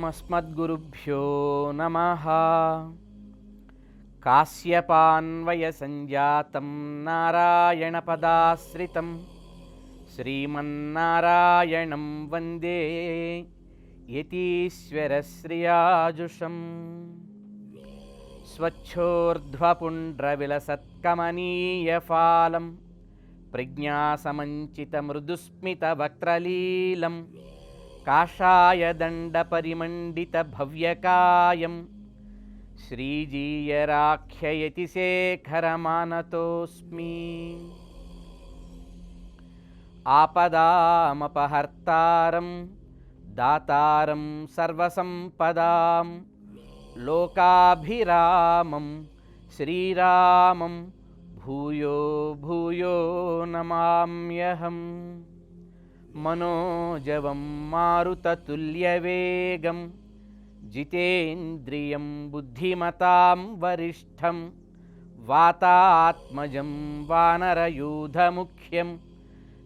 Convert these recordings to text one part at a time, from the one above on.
अस्मद्गुरुभ्यो नमः। काश्यपान्वयसञ्जातं नारायणपदाश्रितं श्रीमन्नारायणं वन्दे यतीश्वरश्रियाजुषम्। स्वच्छोर्ध्वपुण्ड्रविलसत्कमनीयफालं प्रज्ञासमञ्चितमृदुस्मितवक्त्रलीलं काषायदण्डपरिमण्डितभव्यकायं श्रीजीयराख्ययतिशेखरमानतोऽस्मि। आपदामपहर्तारं दातारं सर्वसम्पदां लोकाभिरामं श्रीरामं भूयो भूयो नमाम्यहम्। मनोजवं मारुततुल्यवेगं जितेन्द्रियं बुद्धिमतां वरिष्ठं वातात्मजं वानरयूथमुख्यं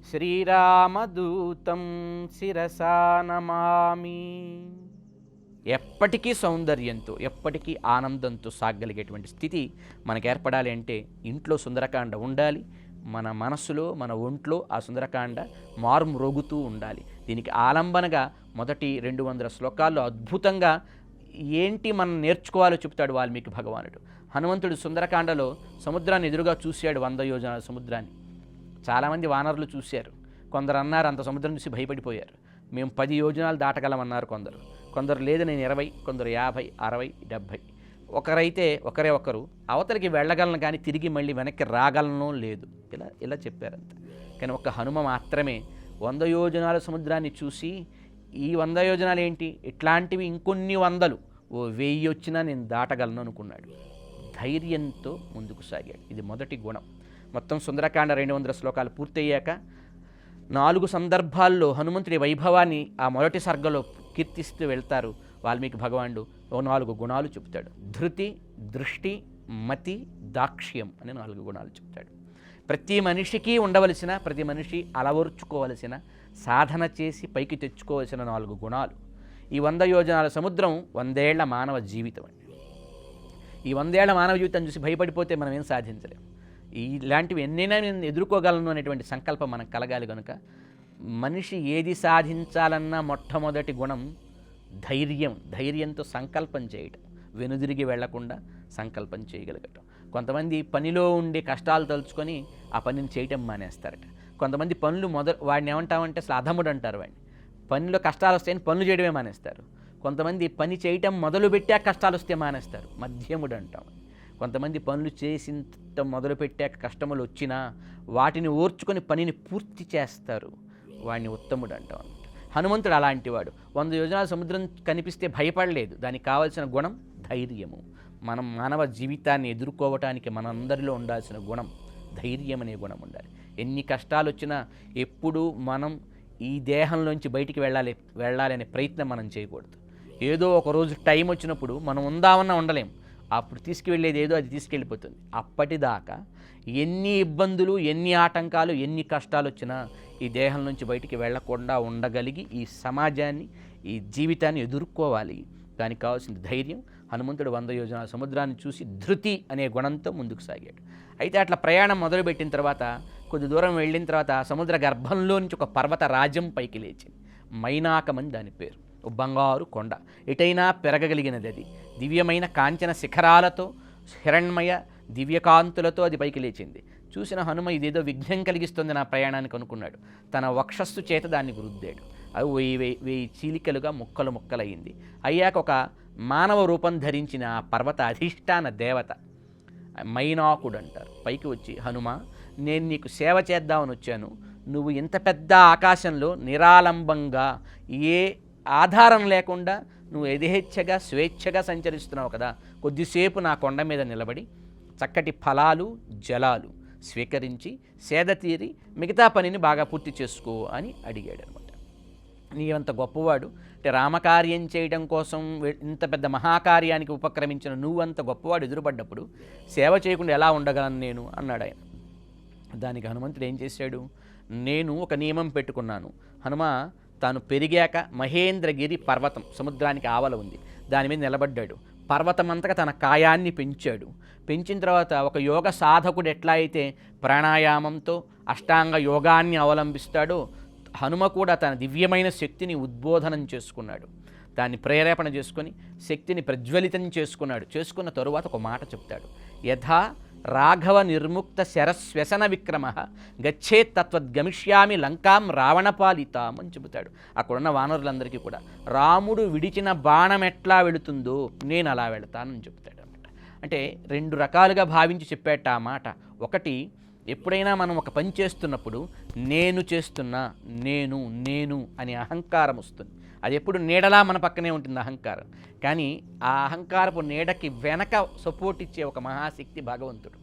శ్రీరామదూతం శిరసా నమామి. ఎప్పటికీ సౌందర్యంతో ఎప్పటికీ ఆనందంతో సాగలిగేటువంటి స్థితి మనకు ఏర్పడాలి అంటే ఇంట్లో సుందరకాండ ఉండాలి. మన మనస్సులో మన ఒంట్లో ఆ సుందరకాండ మారుమ్రోగుతూ ఉండాలి. దీనికి ఆలంబనగా మొదటి 200 శ్లోకాల్లో అద్భుతంగా ఏంటి మనం నేర్చుకోవాలో చెప్తాడు వాల్మీకి భగవానుడు. హనుమంతుడు సుందరకాండలో సముద్రాన్ని ఎదురుగా చూశాడు, 100 యోజనాల సముద్రాన్ని. చాలామంది వానరులు చూశారు. కొందరు అన్నారు అంత సముద్రం చూసి భయపడిపోయారు. మేము 10 యోజనాలు దాటగలమన్నారు కొందరు. కొందరు లేదు నేను 20, కొందరు 50, 60, 70. ఒకరైతే ఒకరు అవతలికి వెళ్ళగలను కానీ తిరిగి మళ్ళీ వెనక్కి రాగలను లేదు, ఇలా చెప్పారంత. కానీ ఒక్క హనుమ మాత్రమే 100 యోజనాల సముద్రాన్ని చూసి ఈ 100 యోజనాలు ఏంటి, ఇట్లాంటివి ఇంకొన్ని వందలు, 1000 వచ్చినా నేను దాటగలను అనుకున్నాడు. ధైర్యంతో ముందుకు సాగాడు. ఇది మొదటి గుణం. మొత్తం సుందరకాండ 200 శ్లోకాలు పూర్తయ్యాక 4 సందర్భాల్లో హనుమంతుడి వైభవాన్ని ఆ మొదటి సర్గలో కీర్తిస్తూ వెళ్తారు వాల్మీకి భగవానుడు. 4 గుణాలు చెప్తాడు. ధృతి, దృష్టి, మతి, దాక్ష్యం అనే 4 గుణాలు చెప్తాడు. ప్రతి మనిషికి ఉండవలసిన, ప్రతి మనిషి అలవర్చుకోవలసిన, సాధన చేసి పైకి తెచ్చుకోవలసిన 4 గుణాలు. ఈ 100 యోజనాల సముద్రం 100 ఏళ్ల మానవ జీవితం అండి. ఈ 100 ఏళ్ల మానవ జీవితం చూసి భయపడిపోతే మనం ఏం సాధించలేము. ఇలాంటివి ఎన్నైనా నేను ఎదుర్కోగలను అనేటువంటి సంకల్పం మనకు కలగాలి. కనుక మనిషి ఏది సాధించాలన్నా మొట్టమొదటి గుణం ధైర్యం. ధైర్యంతో సంకల్పం చేయటం, వెనుదిరిగి వెళ్లకుండా సంకల్పం చేయగలగటం. కొంతమంది పనిలో ఉండే కష్టాలు తలుచుకొని ఆ పనిని చేయటం మానేస్తారట. కొంతమంది పనులు వాడిని ఏమంటామంటే అసలు అధముడు అంటారు. వాడిని పనిలో కష్టాలు వస్తాయని పనులు చేయడమే మానేస్తారు. కొంతమంది పని చేయటం మొదలుపెట్టాక కష్టాలు వస్తే మానేస్తారు, మధ్యముడు అంటాం. కొంతమంది పనులు చేసిన మొదలుపెట్టాక కష్టములు వచ్చినా వాటిని ఓర్చుకొని పనిని పూర్తి చేస్తారు, వాడిని ఉత్తముడు అంటాం. హనుమంతుడు అలాంటి వాడు. 100 యోజనాల సముద్రం కనిపిస్తే భయపడలేదు. దానికి కావాల్సిన గుణం ధైర్యము. మనం మానవ జీవితాన్ని ఎదుర్కోవటానికి మనందరిలో ఉండాల్సిన గుణం ధైర్యం అనే గుణం ఉండాలి. ఎన్ని కష్టాలు వచ్చినా ఎప్పుడు మనం ఈ దేహంలోంచి బయటికి వెళ్ళాలనే ప్రయత్నం మనం చేయకూడదు. ఏదో ఒక రోజు టైం వచ్చినప్పుడు మనం ఉందామన్నా ఉండలేం. అప్పుడు తీసుకువెళ్ళేది ఏదో అది తీసుకెళ్ళిపోతుంది. అప్పటిదాకా ఎన్ని ఇబ్బందులు, ఎన్ని ఆటంకాలు, ఎన్ని కష్టాలు వచ్చినా ఈ దేహం నుంచి బయటికి వెళ్లకుండా ఉండగలిగి ఈ సమాజాన్ని, ఈ జీవితాన్ని ఎదుర్కోవాలి. దానికి కావాల్సిన ధైర్యం. హనుమంతుడు 100 యోజనాల సముద్రాన్ని చూసి ధృతి అనే గుణంతో ముందుకు సాగాడు. అయితే అట్లా ప్రయాణం మొదలుపెట్టిన తర్వాత కొద్ది దూరం వెళ్ళిన తర్వాత సముద్ర గర్భంలో నుంచి ఒక పర్వత రాజ్యం పైకి లేచింది. మైనాకమని దాని పేరు. బంగారు కొండ, ఎటైనా పెరగగలిగినది. అది దివ్యమైన కాంచన శిఖరాలతో, హిరణ్మయ దివ్యకాంతులతో అది పైకి లేచింది. చూసిన హనుమ ఇదేదో విఘ్నం కలిగిస్తుంది నా ప్రయాణానికి అనుకున్నాడు. తన వక్షస్సు చేత దాన్ని వృద్దాడు. అది 1000 చీలికలుగా ముక్కలయ్యింది. అయ్యాక ఒక మానవ రూపం ధరించిన ఆ పర్వత అధిష్టాన దేవత మైనాకుడు అంటారు. పైకి వచ్చి, హనుమ నేను నీకు సేవ చేద్దామని వచ్చాను. నువ్వు ఇంత పెద్ద ఆకాశంలో నిరాలంబంగా ఏ ఆధారం లేకుండా నువ్వు యథేచ్ఛగా స్వేచ్ఛగా సంచరిస్తున్నావు కదా, కొద్దిసేపు నా కొండ మీద నిలబడి చక్కటి ఫలాలు జలాలు స్వీకరించి సేద తీరి మిగతా పనిని బాగా పూర్తి చేసుకో అని అడిగాడు అనమాట. నీవంత గొప్పవాడు అంటే రామకార్యం చేయడం కోసం ఇంత పెద్ద మహాకార్యానికి ఉపక్రమించిన నువ్వంత గొప్పవాడు ఎదురుపడ్డప్పుడు సేవ చేయకుండా ఎలా ఉండగలను నేను అన్నాడు ఆయన. దానికి హనుమంతుడు ఏం చేశాడు, నేను ఒక నియమం పెట్టుకున్నాను. హనుమ, తాను పెరిగాక మహేంద్రగిరి పర్వతం సముద్రానికి ఆవల ఉంది, దాని మీద నిలబడ్డాడు. పర్వతమంతగా తన కాయాన్ని పెంచాడు. పెంచిన తర్వాత ఒక యోగ సాధకుడు ఎట్లా అయితే ప్రాణాయామంతో అష్టాంగ యోగాన్ని అవలంబిస్తాడో, హనుమ కూడా తన దివ్యమైన శక్తిని ఉద్బోధనం చేసుకున్నాడు. దాన్ని ప్రేరేపణ చేసుకొని శక్తిని ప్రజ్వలితం చేసుకున్నాడు. చేసుకున్న తరువాత ఒక మాట చెప్తాడు, యథా రాఘవ నిర్ముక్త శరస్వ్యసన విక్రమ గచ్చేత్ తత్వద్గమిష్యామి లంకాం రావణపాలితాం అని చెబుతాడు. అక్కడున్న వానరులందరికీ కూడా రాముడు విడిచిన బాణం ఎట్లా వెళుతుందో నేను అలా వెళతానని చెప్తాడు అనమాట. అంటే రెండు రకాలుగా భావించి చెప్పేట ఆ మాట. ఒకటి, ఎప్పుడైనా మనం ఒక పని చేస్తున్నప్పుడు నేను చేస్తున్నా, నేను అనే అహంకారం వస్తుంది. అది ఎప్పుడు నీడలా మన పక్కనే ఉంటుంది అహంకారం. కానీ ఆ అహంకారపు నీడకి వెనక సపోర్ట్ ఇచ్చే ఒక మహాశక్తి భగవంతుడు.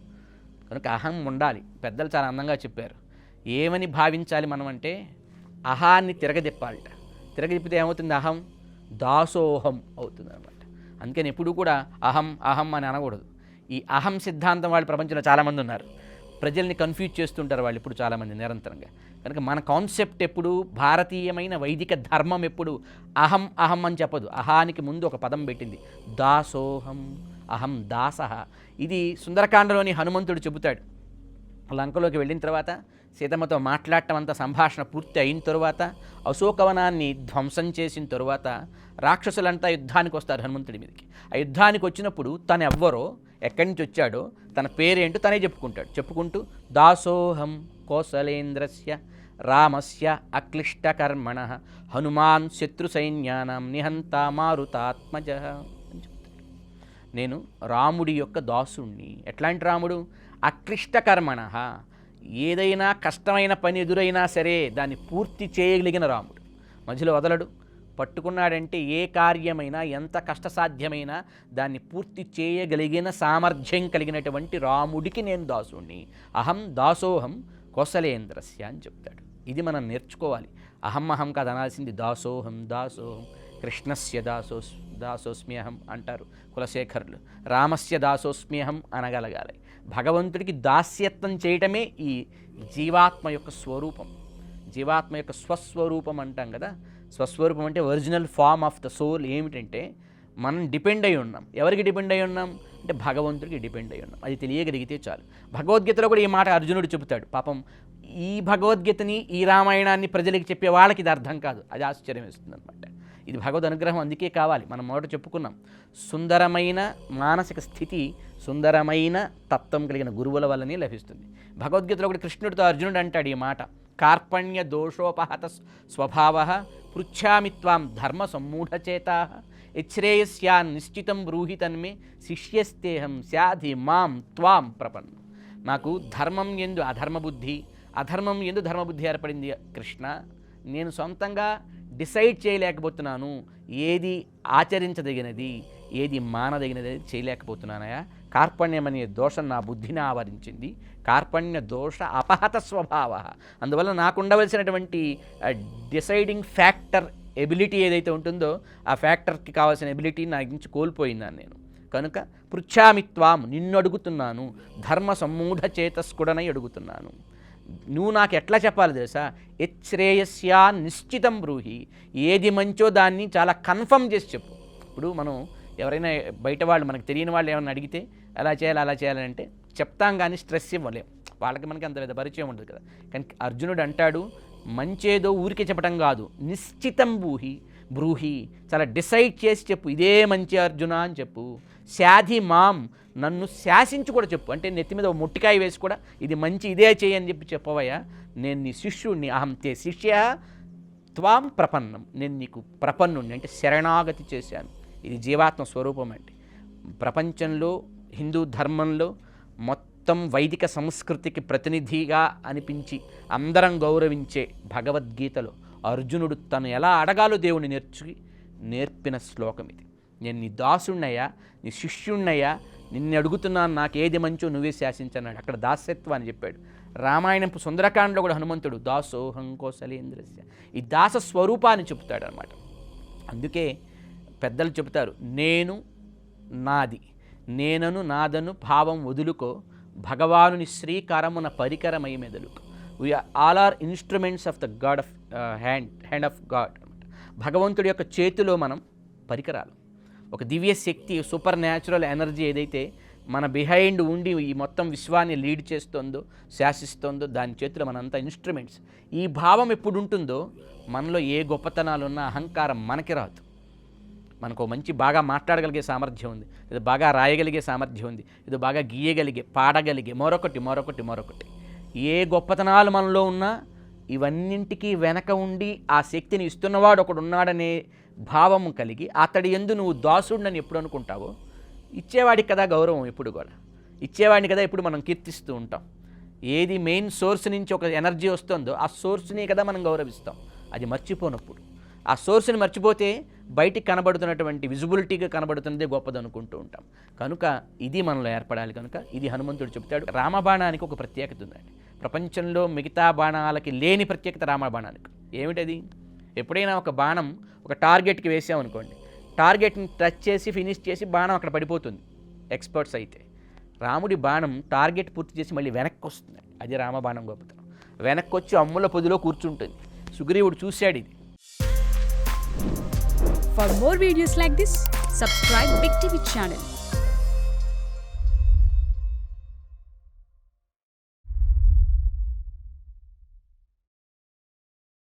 కనుక అహం ఉండాలి. పెద్దలు చాలా అందంగా చెప్పారు. ఏమని భావించాలి మనం అంటే, అహాన్ని తిరగదిప్పాలట. తిరగదిప్పితే ఏమవుతుంది? అహం దాసోహం అవుతుంది అనమాట. అందుకని ఎప్పుడు కూడా అహం అని అనకూడదు. ఈ అహం సిద్ధాంతం వాళ్ళు ప్రపంచంలో చాలామంది ఉన్నారు. ప్రజల్ని కన్ఫ్యూజ్ చేస్తుంటారు వాళ్ళు ఇప్పుడు చాలామంది నిరంతరంగా. కనుక మన కాన్సెప్ట్ ఎప్పుడు, భారతీయమైన వైదిక ధర్మం ఎప్పుడు అహం అని చెప్పదు. అహానికి ముందు ఒక పదం పెట్టింది, దాసోహం, అహం దాసః. ఇది సుందరకాండలోని హనుమంతుడు చెబుతాడు. లంకలోకి వెళ్ళిన తర్వాత సీతమ్మతో మాట్లాడటం అంతా సంభాషణ పూర్తి అయిన తరువాత, అశోకవనాన్ని ధ్వంసం చేసిన తరువాత రాక్షసులంతా యుద్ధానికి వస్తారు హనుమంతుడి మీదకి. ఆ యుద్ధానికి వచ్చినప్పుడు తను ఎవ్వరో, ఎక్కడి నుంచి వచ్చాడో, తన పేరేంటో తనే చెప్పుకుంటాడు. చెప్పుకుంటూ దాసోహం కోసలేంద్రస్య రామస్య అక్లిష్టకర్మణ హనుమాన్ శత్రు సైన్యానం నిహంతా మారుతాత్మజ అని చెప్తాడు. నేను రాముడి యొక్క దాసుణ్ణి. ఎట్లాంటి రాముడు? అక్లిష్టకర్మణ, ఏదైనా కష్టమైన పని ఎదురైనా సరే దాన్ని పూర్తి చేయగలిగిన రాముడు. మధ్యలో వదలడు. పట్టుకున్నాడంటే ఏ కార్యమైనా, ఎంత కష్టసాధ్యమైనా దాన్ని పూర్తి చేయగలిగిన సామర్థ్యం కలిగినటువంటి రాముడికి నేను దాసుణ్ణి. అహం దాసోహం కోసలేంద్రస్య అని చెప్తాడు. ఇది మనం నేర్చుకోవాలి. అహం కాదు అనాల్సింది, దాసోహం కృష్ణస్య దాసోస్మ్యహం అంటారు కులశేఖరులు. రామస్య దాసోస్మ్యహం అనగలగాలి. భగవంతుడికి దాస్యత్వం చేయటమే ఈ జీవాత్మ యొక్క స్వరూపం. జీవాత్మ యొక్క స్వస్వరూపం అంటాం కదా. స్వస్వరూపం అంటే original form of the soul. ఏమిటంటే మనం డిపెండ్ అయి ఉన్నాం. ఎవరికి డిపెండ్ అయి ఉన్నాం అంటే భగవంతుడికి డిపెండ్ అయి ఉన్నాం. అది తెలియగలిగితే చాలు. భగవద్గీతలో కూడా ఈ మాట అర్జునుడు చెబుతాడు. పాపం ఈ భగవద్గీతని, ఈ రామాయణాన్ని ప్రజలకి చెప్పే వాళ్ళకి ఇది అర్థం కాదు. అది ఆశ్చర్యం వేస్తుంది అనమాట. ఇది భగవద్ అనుగ్రహం అందుకే కావాలి. మనం మొదట చెప్పుకున్నాం, సుందరమైన మానసిక స్థితి, సుందరమైన తత్వం కలిగిన గురువుల వల్లనే లభిస్తుంది. భగవద్గీతలో కూడా కృష్ణుడితో అర్జునుడు అంటాడు ఈ మాట, కార్పణ్య దోషోపహత స్వభావ పృచ్ఛామి త్వాం ధర్మ సమ్మూఢచేతా యచ్ఛ్రేయస్యా నిశ్చితం బ్రూహి తన్మే శిష్యస్తేహం స్యాధి మాం త్వాం ప్రపన్నం. నాకు ధర్మం ఎందు అధర్మబుద్ధి, అధర్మం ఎందు ధర్మబుద్ధి ఏర్పడింది కృష్ణ. నేను సొంతంగా డిసైడ్ చేయలేకపోతున్నాను. ఏది ఆచరించదగినది, ఏది మానదగినది చేయలేకపోతున్నానయా. కార్పణ్యం అనే దోషం నా బుద్ధిని ఆవరించింది. కార్పణ్య దోష అపహత స్వభావ. అందువల్ల నాకు ఉండవలసినటువంటి డిసైడింగ్ ఫ్యాక్టర్ ఎబిలిటీ ఏదైతే ఉంటుందో ఆ ఫ్యాక్టర్కి కావాల్సిన ఎబిలిటీ నా నుంచి కోల్పోయిందాను నేను. కనుక పృచ్ఛామిత్వాం, నిన్ను అడుగుతున్నాను, ధర్మ సమ్మూఢ చేతస్కుడనై అడుగుతున్నాను. నువ్వు నాకు ఎట్లా చెప్పాలి తెలుసా? యచ్ఛ్రేయస్యా నిశ్చితం బ్రూహి, ఏది మంచో దాన్ని చాలా కన్ఫర్మ్ చేసి చెప్పు. ఇప్పుడు మనం ఎవరైనా బయట వాళ్ళు, మనకు తెలియని వాళ్ళు ఏమైనా అడిగితే అలా చేయాలి అలా చేయాలంటే చెప్తాం, కానీ స్ట్రెస్ ఇవ్వలేం. వాళ్ళకి మనకి అంత పెద్ద పరిచయం ఉండదు కదా. కానీ అర్జునుడు అంటాడు, మంచేదో ఊరికే చెప్పడం కాదు, నిశ్చితం బ్రూహి, చాలా డిసైడ్ చేసి చెప్పు, ఇదే మంచి అర్జున అని చెప్పు. శాధి మాం, నన్ను శాసించి కూడా చెప్పు. అంటే నెత్తి మీద మొట్టికాయ వేసి కూడా ఇది మంచి, ఇదే చేయని చెప్పి చెప్పవయ్యా. నేను నీ శిష్యుడిని, అహం తే శిష్య త్వాం ప్రపన్నం, నేను నీకు ప్రపన్నుడిని అంటే శరణాగతి చేశాను. ఇది జీవాత్మ స్వరూపం. అంటే ప్రపంచంలో హిందూ ధర్మంలో మొత్తం వైదిక సంస్కృతికి ప్రతినిధిగా అనిపించి అందరం గౌరవించే భగవద్గీతలో అర్జునుడు తను ఎలా అడగాలో దేవుని నేర్పిన శ్లోకం ఇది. నేను నీ దాసుణ్ణయ్యా, నీ శిష్యుణ్ణయ్యా, నిన్ను అడుగుతున్నాను, నాకు ఏది మంచో నువ్వే శాసించన్నాడు. అక్కడ దాసత్వాన్ని చెప్పాడు. రామాయణపు సుందరకాండలో కూడా హనుమంతుడు దాసోహం కోసలేంద్రస్య, ఈ దాస స్వరూపాన్ని చెబుతాడు అనమాట. అందుకే పెద్దలు చెబుతారు, నేను నాది, నేనను నాదను భావం వదులుకో, భగవానుని శ్రీకరమున పరికరమై మెదలుకో. We are all are instruments of the god of hand of god అనమాట. భగవంతుడి యొక్క చేతిలో మనం పరికరాలు. ఒక దివ్య శక్తి, సూపర్ న్యాచురల్ ఎనర్జీ ఏదైతే మన బిహైండ్ ఉండి ఈ మొత్తం విశ్వాన్ని లీడ్ చేస్తుందో, శాసిస్తుందో, దాని చేతిలో మనంతా ఇన్స్ట్రుమెంట్స్. ఈ భావం ఎప్పుడు ఉంటుందో మనలో ఏ గొప్పతనాలున్నా అహంకారం మనకి రాదు. మనకు మంచి బాగా మాట్లాడగలిగే సామర్థ్యం ఉంది, ఇది బాగా రాయగలిగే సామర్థ్యం ఉంది, ఇది బాగా గీయగలిగే, పాడగలిగే, మరొకటి ఏ గొప్పతనాలు మనలో ఉన్నా ఇవన్నింటికీ వెనక ఉండి ఆ శక్తిని ఇస్తున్నవాడు ఒకడు ఉన్నాడనే భావం కలిగి అతడి యందు నువ్వు దాసుడిని ఎప్పుడు అనుకుంటావో, ఇచ్చేవాడికి కదా గౌరవం. ఎప్పుడు కూడా ఇచ్చేవాడిని కదా ఇప్పుడు మనం కీర్తిస్తూ ఉంటాం. ఏది మెయిన్ సోర్స్ నుంచి ఒక ఎనర్జీ వస్తుందో ఆ సోర్స్ని కదా మనం గౌరవిస్తాం. అది మర్చిపోనప్పుడు, ఆ సోర్స్ని మర్చిపోతే బయటికి కనబడుతున్నటువంటి విజిబిలిటీగా కనబడుతున్నదే గొప్పది అనుకుంటూ ఉంటాం. కనుక ఇది మనలో ఏర్పడాలి. కనుక ఇది హనుమంతుడు చెప్తాడు. రామబాణానికి ఒక ప్రత్యేకత ఉందండి. ప్రపంచంలో మిగతా బాణాలకి లేని ప్రత్యేకత రామబాణానికి. ఏమిటది? ఎప్పుడైనా ఒక బాణం ఒక టార్గెట్కి వేసామనుకోండి, టార్గెట్ని టచ్ చేసి ఫినిష్ చేసి బాణం అక్కడ పడిపోతుంది ఎక్స్పర్ట్స్ అయితే. రాముడి బాణం టార్గెట్ పూర్తి చేసి మళ్ళీ వెనక్కి వస్తుంది. అది రామబాణం గొప్పతనం. వెనక్కి వచ్చి అమ్ముల పొదిలో కూర్చుంటుంది. సుగ్రీవుడు చూశాడు ఇది. For more videos like this, subscribe Big TV channel.